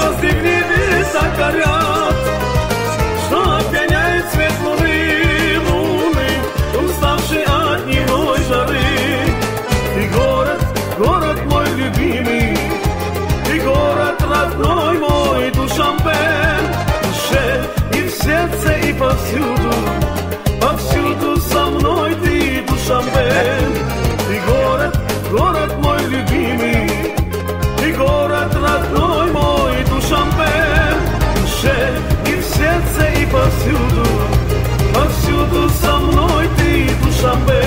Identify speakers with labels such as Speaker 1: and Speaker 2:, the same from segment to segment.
Speaker 1: звезды в небе так горят, что опьяняет свет луны, уставший от дневной жары. Ты город мой любимый, ты город родной мой, Душанбе, в душе и в сердце и повсюду, повсюду со мной ты, Душанбе. Ты город мой любимый, ты город родной мой, Душанбе, в душе и в сердце и повсюду, повсюду со мной ты, Душанбе.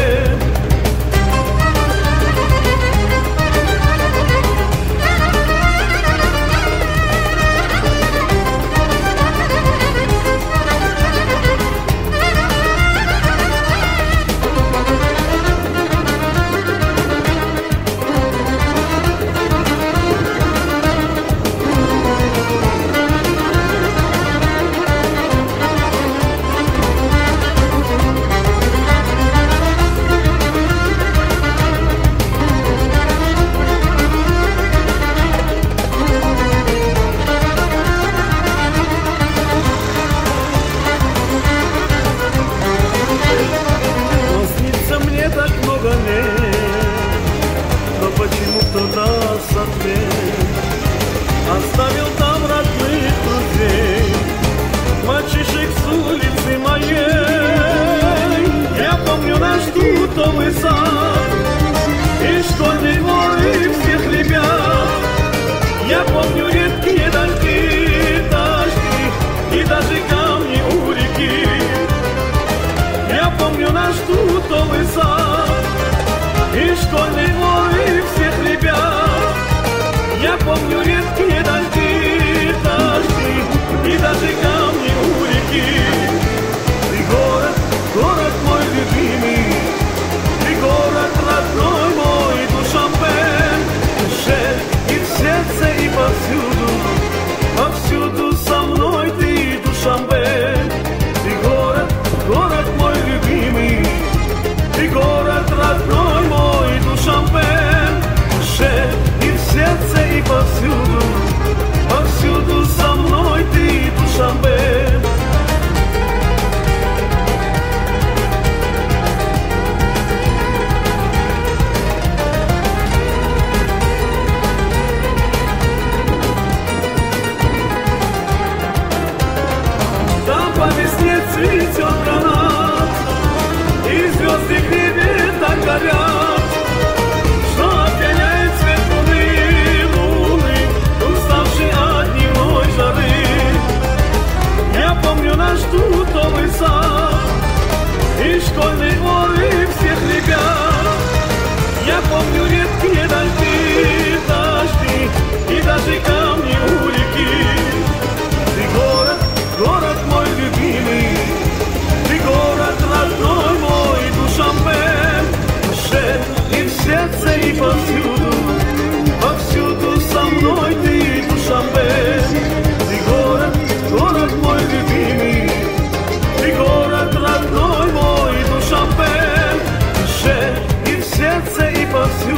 Speaker 1: Оставил там родных друзей, мальчишек с улицы моей. Я помню наш тутовый сад и школьный двор и всех ребят. Я помню редкие дожди и даже камни у реки. Я помню наш тутовый сад и школьный двор и всех ребят. Я помню редкие дожди и даже камни у реки. Ты город мой любимый, ты город родной мой, Душанбе, в душе и в сердце и повсюду, повсюду со мной ты, Душанбе. Ты город мой любимый, ты город родной мой, Душанбе, в душе и в сердце и повсюду, повсюду со мной ты, Душанбе. Там по весне цветет гранат, и звезды в небе так горят, что опьяняет свет луны, уставший от дневной жары. Я помню наш тутовый сад и школьный двор и всех ребят. Я помню редкие дожди и даже камни у реки. Ты город мой любимый, ты город родной мой, Душанбе, в душе и в сердце и повсюду, повсюду со мной ты, Душанбе. Ты город мой любимый, ты город родной мой, Душанбе, в душе и в сердце и повсюду.